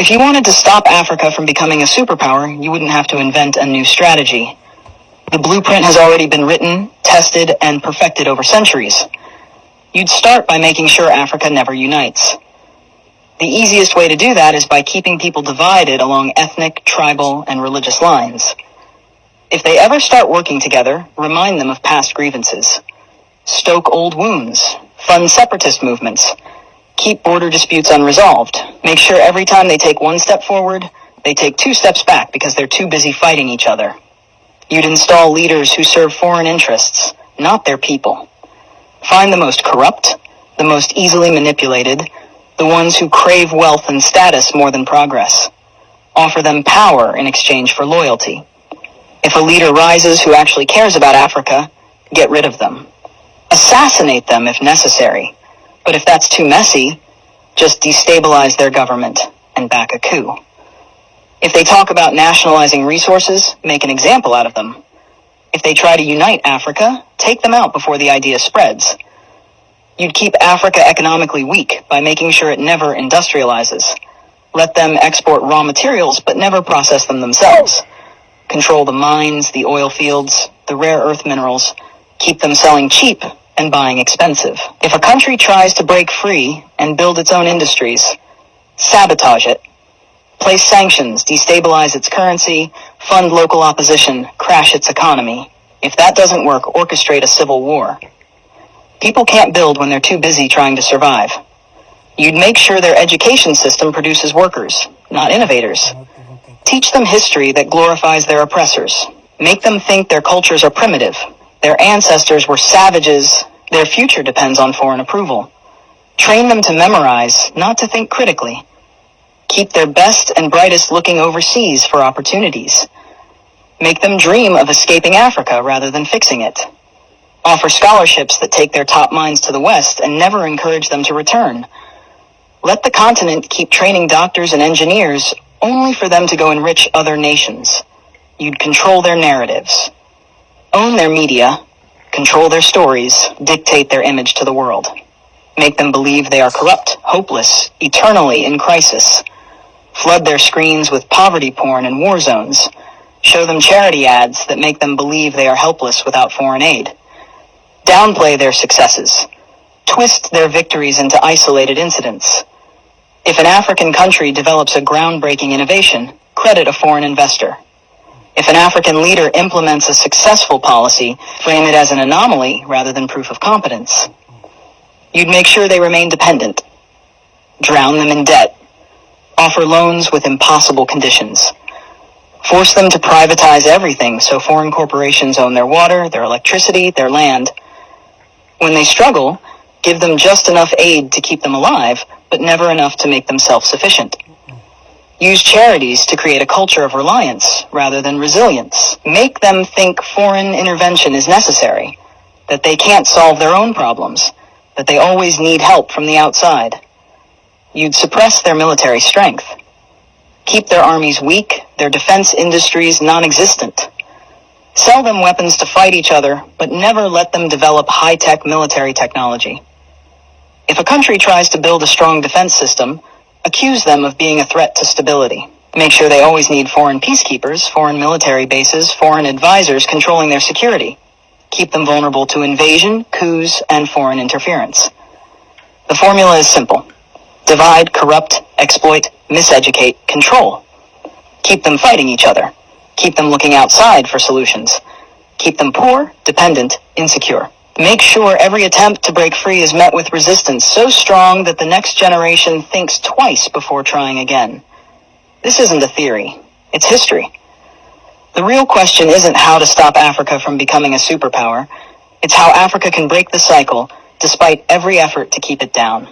If you wanted to stop Africa from becoming a superpower, you wouldn't have to invent a new strategy. The blueprint has already been written, tested, and perfected over centuries. You'd start by making sure Africa never unites. The easiest way to do that is by keeping people divided along ethnic, tribal, and religious lines. If they ever start working together, remind them of past grievances. Stoke old wounds. Fund separatist movements. Keep border disputes unresolved. Make sure every time they take one step forward, they take 2 steps back because they're too busy fighting each other. You'd install leaders who serve foreign interests, not their people. Find the most corrupt, the most easily manipulated, the ones who crave wealth and status more than progress. Offer them power in exchange for loyalty. If a leader rises who actually cares about Africa, get rid of them. Assassinate them if necessary. But if that's too messy, just destabilize their government and back a coup. If they talk about nationalizing resources, make an example out of them. If they try to unite Africa, take them out before the idea spreads. You'd keep Africa economically weak by making sure it never industrializes. Let them export raw materials, but never process them themselves. Control the mines, the oil fields, the rare earth minerals. Keep them selling cheap and buying expensive. If a country tries to break free and build its own industries, sabotage it. Place sanctions, destabilize its currency, fund local opposition, crash its economy. If that doesn't work, orchestrate a civil war. People can't build when they're too busy trying to survive. You'd make sure their education system produces workers, not innovators. Teach them history that glorifies their oppressors. Make them think their cultures are primitive. Their ancestors were savages. Their future depends on foreign approval. Train them to memorize, not to think critically. Keep their best and brightest looking overseas for opportunities. Make them dream of escaping Africa rather than fixing it. Offer scholarships that take their top minds to the West and never encourage them to return. Let the continent keep training doctors and engineers only for them to go enrich other nations. You'd control their narratives. Own their media, control their stories, dictate their image to the world. Make them believe they are corrupt, hopeless, eternally in crisis. Flood their screens with poverty porn and war zones. Show them charity ads that make them believe they are helpless without foreign aid. Downplay their successes. Twist their victories into isolated incidents. If an African country develops a groundbreaking innovation, credit a foreign investor. If an African leader implements a successful policy, frame it as an anomaly rather than proof of competence. You'd make sure they remain dependent. Drown them in debt. Offer loans with impossible conditions. Force them to privatize everything so foreign corporations own their water, their electricity, their land. When they struggle, give them just enough aid to keep them alive, but never enough to make them self-sufficient. Use charities to create a culture of reliance rather than resilience. Make them think foreign intervention is necessary, that they can't solve their own problems, that they always need help from the outside. You'd suppress their military strength. Keep their armies weak, their defense industries non-existent. Sell them weapons to fight each other, but never let them develop high-tech military technology. If a country tries to build a strong defense system, accuse them of being a threat to stability. Make sure they always need foreign peacekeepers, foreign military bases, foreign advisors controlling their security. Keep them vulnerable to invasion, coups, and foreign interference. The formula is simple. Divide, corrupt, exploit, miseducate, control. Keep them fighting each other. Keep them looking outside for solutions. Keep them poor, dependent, insecure. Make sure every attempt to break free is met with resistance so strong that the next generation thinks twice before trying again. This isn't a theory. It's history. The real question isn't how to stop Africa from becoming a superpower. It's how Africa can break the cycle despite every effort to keep it down.